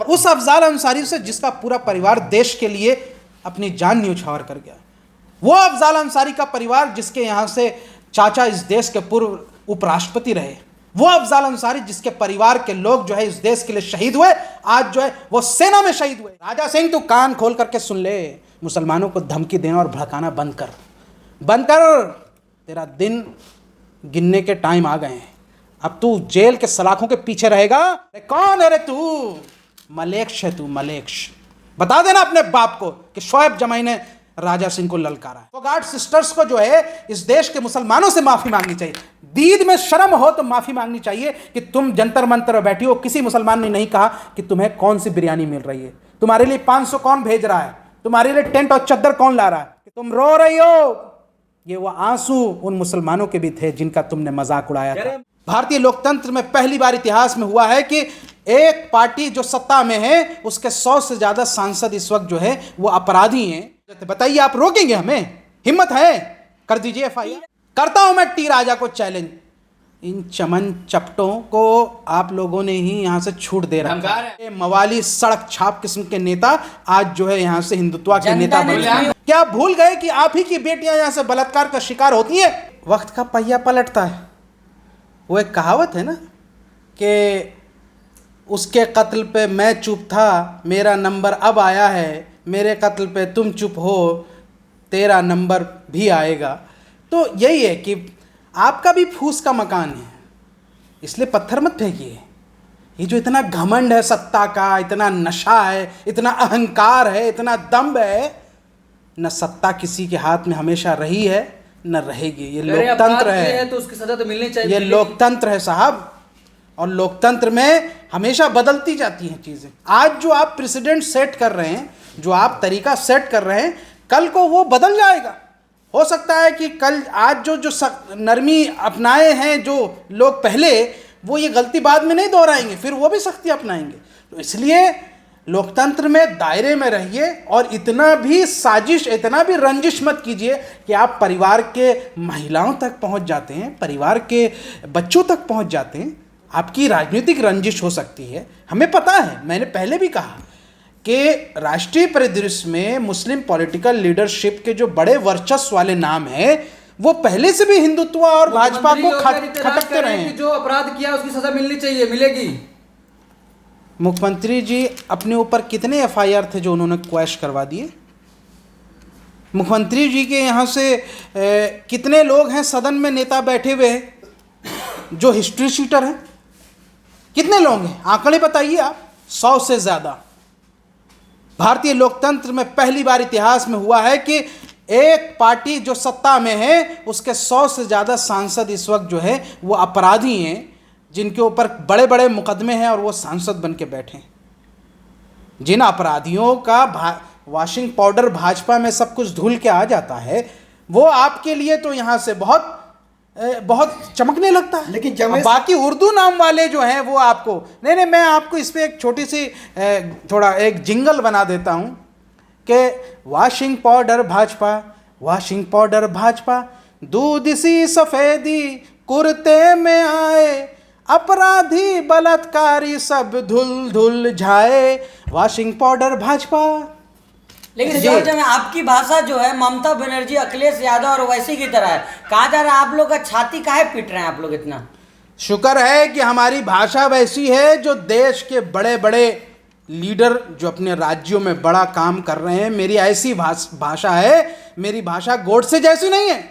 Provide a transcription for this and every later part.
उस अफजाल अंसारी से जिसका पूरा परिवार देश के लिए अपनी जान न्यौछावर कर गया, वो अफजाल अंसारी का परिवार जिसके यहाँ से चाचा इस देश के पूर्व उपराष्ट्रपति रहे, वो अफजाल अंसारी जिसके परिवार के लोग जो है इस देश के लिए शहीद हुए, आज जो है वो सेना में शहीद हुए। राजा सिंह, तू कान खोल करके सुन ले, मुसलमानों को धमकी देना और भड़काना बंद कर, बंद कर। तेरा दिन गिनने के टाइम आ गए हैं। अब तू जेल के सलाखों के पीछे रहेगा। कौन है रे तू? मलेक्ष है तू, मलेक्ष। बता देना अपने बाप को कि शोएब जमाई ने राजा सिंह को ललकारा है। तो गार्ड सिस्टर्स को जो है इस देश के मुसलमानों से माफी मांगनी चाहिए। दीद में शर्म हो तो माफी मांगनी चाहिए कि तुम जंतर मंतर बैठी हो, किसी मुसलमान ने नहीं कहा कि तुम्हें कौन सी बिरयानी मिल रही है, तुम्हारे लिए 500 कौन भेज रहा है, तुम्हारे लिए टेंट और चद्दर कौन ला रहा है, कि तुम रो रही हो। ये वो आंसू उन मुसलमानों के भी थे जिनका तुमने मजाक उड़ाया था। भारतीय लोकतंत्र में पहली बार इतिहास में हुआ है कि एक पार्टी जो सत्ता में है उसके 100 से ज्यादा सांसद इस वक्त जो है वो अपराधी हैं। बताइए, आप रोकेंगे हमें? हिम्मत है? कर दीजिए एफआईआर। करता हूं मैं टी राजा को चैलेंज। इन चमन चपटों को आप लोगों ने ही यहां से छूट दे रखा है। मवाली सड़क छाप किस्म के नेता आज जो है यहां से हिंदुत्व के नेता बन गए। क्या आप भूल गए कि आप ही की बेटियां यहां से बलात्कार का शिकार होती है? वक्त का पहिया पलटता है। वो एक कहावत है ना कि उसके कत्ल पे मैं चुप था, मेरा नंबर अब आया है, मेरे कत्ल पे तुम चुप हो, तेरा नंबर भी आएगा। तो यही है कि आपका भी फूस का मकान है, इसलिए पत्थर मत फेंकिए। ये जो इतना घमंड है सत्ता का, इतना नशा है, इतना अहंकार है, इतना दम्भ है, न सत्ता किसी के हाथ में हमेशा रही है न रहेगी। ये लोकतंत्र है तो उसकी सजा तो मिलनी चाहिए। ये लोकतंत्र है साहब, और लोकतंत्र में हमेशा बदलती जाती हैं चीज़ें। आज जो आप प्रेसिडेंट सेट कर रहे हैं, जो आप तरीका सेट कर रहे हैं, कल को वो बदल जाएगा। हो सकता है कि कल आज जो नरमी अपनाए हैं जो लोग पहले, वो ये गलती बाद में नहीं दोहराएंगे, फिर वो भी सख्ती अपनाएंगे। तो इसलिए लोकतंत्र में दायरे में रहिए और इतना भी साजिश, इतना भी रंजिश मत कीजिए कि आप परिवार के महिलाओं तक पहुंच जाते हैं, परिवार के बच्चों तक पहुंच जाते हैं। आपकी राजनीतिक रंजिश हो सकती है, हमें पता है। मैंने पहले भी कहा कि राष्ट्रीय परिदृश्य में मुस्लिम पॉलिटिकल लीडरशिप के जो बड़े वर्चस्व वाले नाम हैं, वो पहले से भी हिंदुत्व और भाजपा को खटकते रहे हैं। जो अपराध किया उसकी सजा मिलनी चाहिए, मिलेगी। मुख्यमंत्री जी अपने ऊपर कितने एफआईआर थे जो उन्होंने क्वैश करवा दिए? मुख्यमंत्री जी के यहाँ से कितने लोग हैं सदन में नेता बैठे हुए हैं जो हिस्ट्री शीटर हैं? कितने लोग हैं? आंकड़े बताइए आप। 100 से ज़्यादा। भारतीय लोकतंत्र में पहली बार इतिहास में हुआ है कि एक पार्टी जो सत्ता में है उसके 100 से ज़्यादा सांसद इस वक्त जो है वो अपराधी हैं, जिनके ऊपर बड़े बड़े मुकदमे हैं और वो सांसद बन के बैठे हैं। जिन अपराधियों का वॉशिंग पाउडर भाजपा में सब कुछ धुल के आ जाता है, वो आपके लिए तो यहाँ से बहुत चमकने लगता है, लेकिन बाकी उर्दू नाम वाले जो हैं वो आपको नहीं। मैं आपको इस पर एक छोटी सी थोड़ा एक जिंगल बना देता हूँ कि washing powder Bhajpa, washing powder Bhajpa, दूध सी सफ़ेदी कुर्ते में आए, अपराधी बलात्कारी सब धुल धुल जाए, वॉशिंग पाउडर भाजपा। लेकिन जॉर्ज में आपकी भाषा जो है ममता बनर्जी, अखिलेश यादव और वैसी की तरह है। कहा जा रहा है आप लोग का छाती काहे पीट रहे हैं आप लोग इतना? शुक्र है कि हमारी भाषा वैसी है जो देश के बड़े बड़े लीडर जो अपने राज्यों में बड़ा काम कर रहे हैं, मेरी ऐसी भाषा है। मेरी भाषा गोडसे जैसी नहीं है,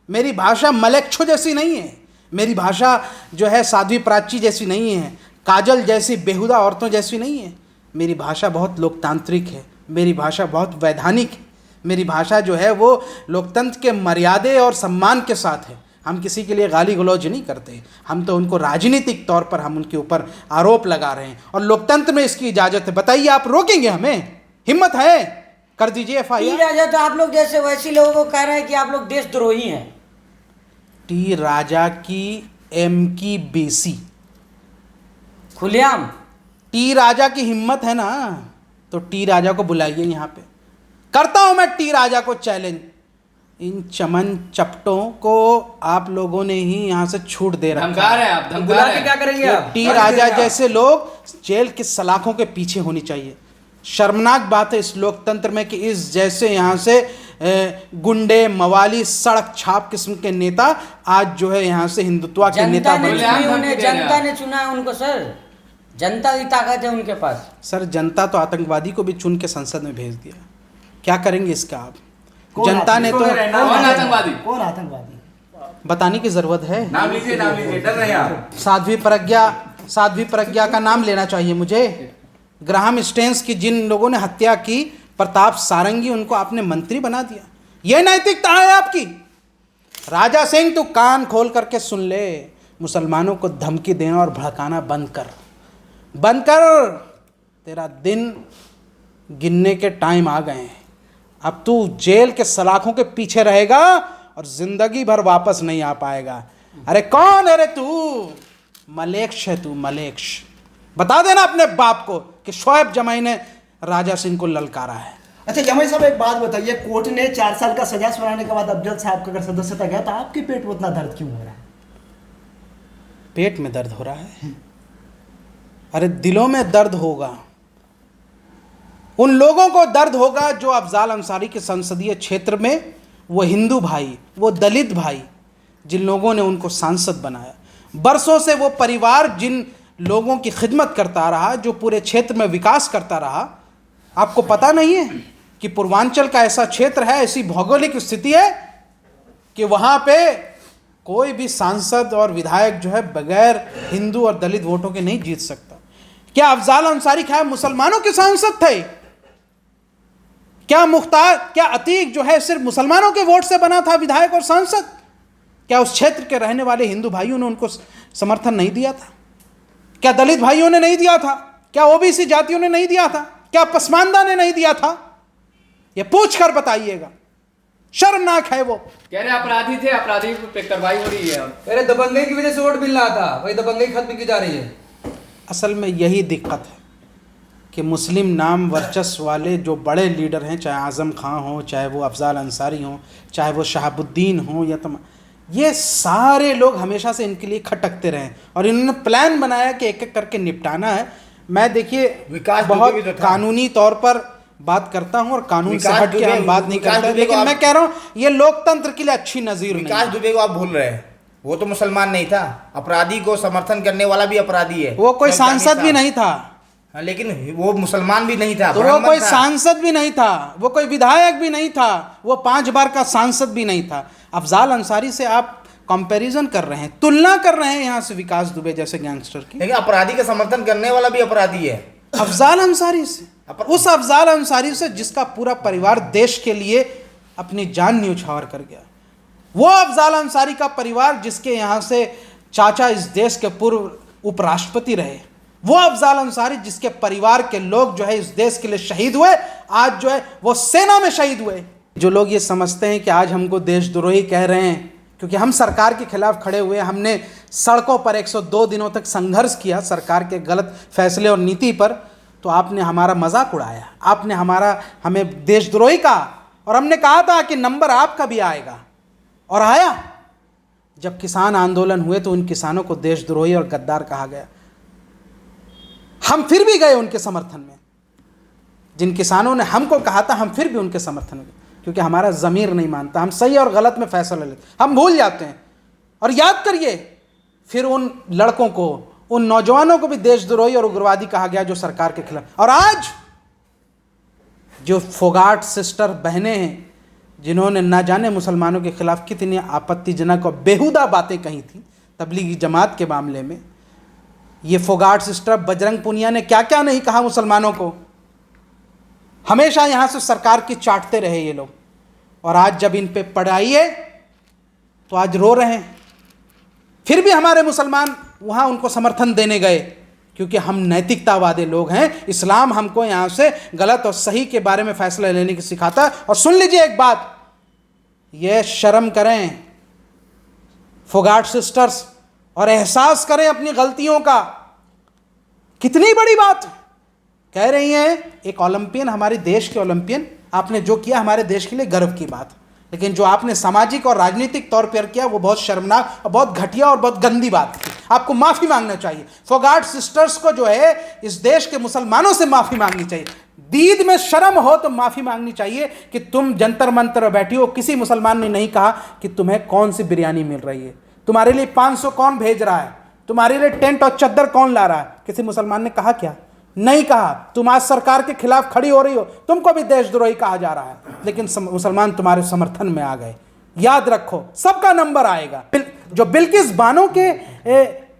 मेरी भाषा मलेच्छो जैसी नहीं है, मेरी भाषा जो है साध्वी प्राची जैसी नहीं है, काजल जैसी बेहुदा औरतों जैसी नहीं है। मेरी भाषा बहुत लोकतांत्रिक है, मेरी भाषा बहुत वैधानिक है, मेरी भाषा जो है वो लोकतंत्र के मर्यादे और सम्मान के साथ है। हम किसी के लिए गाली गलौज नहीं करते, हम तो उनको राजनीतिक तौर पर हम उनके ऊपर आरोप लगा रहे हैं और लोकतंत्र में इसकी इजाज़त है। बताइए, आप रोकेंगे हमें? हिम्मत है? कर दीजिए एफआईआर। टी राजा तो आप लोग जैसे वैसी लोगों को कह रहे हैं कि आप लोग देशद्रोही हैं। टी राजा की एम की बेसी खुलेआम। टी राजा की हिम्मत है ना, तो टी राजा को बुलाइए यहाँ पे। करता हूं मैं टी राजा को चैलेंज। इन चमन चपटों को आप लोगों ने ही यहाँ से छूट दे रखा धमका रहे हैं आप, धमका बुला रहे के हैं। क्या करेंगे ये आप? टी क्या राजा करेंगे आप? जैसे लोग जेल की सलाखों के पीछे होनी चाहिए। शर्मनाक बात है इस लोकतंत्र में कि इस जैसे यहाँ से गुंडे मवाली सड़क छाप किस्म के नेता आज जो है यहाँ से हिंदुत्व के नेता जनता ने बन बोले, गए। आप चुनी उन्हें, धमकी दे रहे हैं जनता आप। ने चुना है उनको सर। जनता की ताकत है उनके पास। सर जनता तो आतंकवादी को भी चुन के संसद में भेज दिया, क्या करेंगे इसका आप? कौन जनता ने तो कौन आतंकवादी? कौन आतंकवादी? बताने की जरूरत है। नाम लीजिए, नाम लीजिए, डर रहे हैं आप। साध्वी प्रज्ञा का नाम लेना चाहिए मुझे। ग्राहम स्टेन्स की जिन लोगों ने हत्या की, प्रताप सारंगी, उनको आपने मंत्री बना दिया। यह नैतिकता है आपकी? राजा सिंह तू कान खोल करके सुन ले, मुसलमानों को धमकी देना और भड़काना बंद कर, बंद कर। तेरा दिन गिनने के टाइम आ गए हैं। अब तू जेल के सलाखों के पीछे रहेगा और जिंदगी भर वापस नहीं आ पाएगा। अरे कौन है रे तू? मलेक्ष है तू, मलेक्ष। बता देना अपने बाप को कि शोएब जमाई ने राजा सिंह को ललकारा है। अच्छा जमाई साहब एक बात बताइए, कोर्ट ने 4 साल का सजा सुनाने के बाद अफजल साहब का अगर सदस्यता गया तो आपके पेट में उतना दर्द क्यों हो रहा है? पेट में दर्द हो रहा है? अरे दिलों में दर्द होगा। उन लोगों को दर्द होगा जो अफजाल अंसारी के संसदीय क्षेत्र में, वो हिंदू भाई, वो दलित भाई, जिन लोगों ने उनको सांसद बनाया। बरसों से वो परिवार जिन लोगों की खिदमत करता रहा, जो पूरे क्षेत्र में विकास करता रहा। आपको पता नहीं है कि पूर्वांचल का ऐसा क्षेत्र है, ऐसी भौगोलिक स्थिति है कि वहाँ पे कोई भी सांसद और विधायक जो है बगैर हिंदू और दलित वोटों के नहीं जीत सकता। क्या अफजाल अंसारी क्या मुसलमानों के सांसद थे? क्या मुख्तार, क्या अतीक जो है सिर्फ मुसलमानों के वोट से बना था विधायक और सांसद? क्या उस क्षेत्र के रहने वाले हिंदू भाइयों ने उनको समर्थन नहीं दिया था? क्या दलित भाइयों ने नहीं दिया था? क्या ओबीसी जातियों ने नहीं दिया था? क्या पसमानदा ने नहीं दिया था? ये पूछ कर बताइएगा। शर्मनाक है वो। कह रहे अपराधी थे, अपराधी पे कार्रवाई हो रही है। अरे दबंगई की वजह से वोट मिल रहा था, वही दबंगई खत्म की जा रही है। असल में यही दिक्कत है कि मुस्लिम नाम वर्चस्व वाले जो बड़े लीडर हैं, चाहे आज़म खां हो, चाहे वो अफजाल अंसारी हो, चाहे वो शहाबुद्दीन हो, या ये सारे लोग हमेशा से इनके लिए खटकते रहे और इन्होंने प्लान बनाया कि एक एक करके निपटाना है। मैं देखिए विकास बहुत दुबे भी तो था। कानूनी तौर पर बात करता हूँ और कानून से विकास हट के दुबे- हम बात नहीं विकास करते, दुबे को लेकिन आप- मैं कह रहा हूँ ये लोकतंत्र के लिए अच्छी नज़ीर नहीं विकास है। दुबे को आप भूल रहे हैं, वो तो मुसलमान नहीं था। अपराधी को समर्थन करने वाला भी अपराधी है। वो कोई सब सांसद जाने भी था। नहीं था, हाँ, लेकिन वो मुसलमान भी नहीं था, तो वो ब्राह्मण कोई था। सांसद भी नहीं था, वो कोई विधायक भी नहीं था, वो 5 बार का सांसद भी नहीं था। अफजाल अंसारी से आप कंपैरिजन कर रहे हैं, तुलना कर रहे हैं यहाँ से विकास दुबे जैसे गैंगस्टर की, लेकिन अपराधी का समर्थन करने वाला भी अपराधी है। अफजाल अंसारी से, उस अफजाल अंसारी से जिसका पूरा परिवार देश के लिए अपनी जान न्यौछावर कर गया। वो अफजाल अंसारी का परिवार जिसके यहाँ से चाचा इस देश के पूर्व उपराष्ट्रपति रहे। वो अफजाल अंसारी जिसके परिवार के लोग जो है इस देश के लिए शहीद हुए, आज जो है वो सेना में शहीद हुए। जो लोग ये समझते हैं कि आज हमको देशद्रोही कह रहे हैं क्योंकि हम सरकार के खिलाफ खड़े हुए, हमने सड़कों पर 102 दिनों तक संघर्ष किया सरकार के गलत फैसले और नीति पर, तो आपने हमारा मजाक उड़ाया, आपने हमें देशद्रोही कहा। और हमने कहा था कि नंबर आपका भी आएगा, और आया। जब किसान आंदोलन हुए तो उन किसानों को देशद्रोही और गद्दार कहा गया। हम फिर भी गए उनके समर्थन में। जिन किसानों ने हमको कहा था, हम फिर भी उनके समर्थन में, क्योंकि हमारा ज़मीर नहीं मानता। हम सही और गलत में फैसला लेते, हम भूल जाते हैं। और याद करिए, फिर उन लड़कों को, उन नौजवानों को भी देशद्रोही और उग्रवादी कहा गया जो सरकार के खिलाफ। और आज जो फोगाट सिस्टर बहनें हैं जिन्होंने ना जाने मुसलमानों के खिलाफ कितनी आपत्तिजनक और बेहुदा बातें कही थी तबलीगी जमात के मामले में, ये फोगाट सिस्टर बजरंग पुनिया ने क्या क्या नहीं कहा मुसलमानों को। हमेशा यहाँ से सरकार की चाटते रहे ये लोग, और आज जब इन पे पड़ाई है तो आज रो रहे हैं। फिर भी हमारे मुसलमान वहाँ उनको समर्थन देने गए, क्योंकि हम नैतिकतावादी लोग हैं। इस्लाम हमको यहाँ से गलत और सही के बारे में फैसला लेने की सिखाता है। और सुन लीजिए एक बात, ये शर्म करें फोगाट सिस्टर्स, और एहसास करें अपनी गलतियों का। कितनी बड़ी बात कह रही हैं, एक ओलंपियन, हमारे देश के ओलंपियन, आपने जो किया हमारे देश के लिए गर्व की बात। लेकिन जो आपने सामाजिक और राजनीतिक तौर पर किया वो बहुत शर्मनाक और बहुत घटिया और बहुत गंदी बात थी। आपको माफ़ी मांगना चाहिए। फोगाट सिस्टर्स को जो है इस देश के मुसलमानों से माफ़ी मांगनी चाहिए। दीद में शर्म हो तो माफ़ी मांगनी चाहिए कि तुम जंतर मंतर बैठी हो। किसी मुसलमान ने नहीं कहा कि तुम्हें कौन सी बिरयानी मिल रही है, तुम्हारे लिए 500 कौन भेज रहा है, तुम्हारे लिए टेंट और चद्दर कौन ला रहा है। किसी मुसलमान ने कहा क्या? नहीं कहा। तुम आज सरकार के खिलाफ खड़ी हो रही हो, तुमको भी देशद्रोही कहा जा रहा है, लेकिन मुसलमान तुम्हारे समर्थन में आ गए। याद रखो, सबका नंबर आएगा। जो बिल्किस बानो के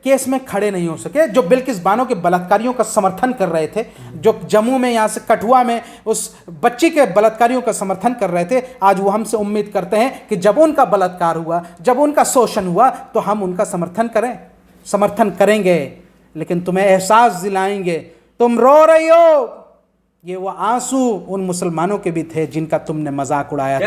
केस में खड़े नहीं हो सके, जो बिल्किस बानो के बलात्कारियों का समर्थन कर रहे थे, जो जम्मू में यहाँ से कठुआ में उस बच्ची के बलात्कारियों का समर्थन कर रहे थे, आज वो हमसे उम्मीद करते हैं कि जब उनका बलात्कार हुआ, जब उनका शोषण हुआ, तो हम उनका समर्थन करें। समर्थन करेंगे, लेकिन तुम्हें एहसास दिलाएंगे। तुम रो रही हो, ये वो आंसू उन मुसलमानों के भी थे जिनका तुमने मजाक उड़ाया था।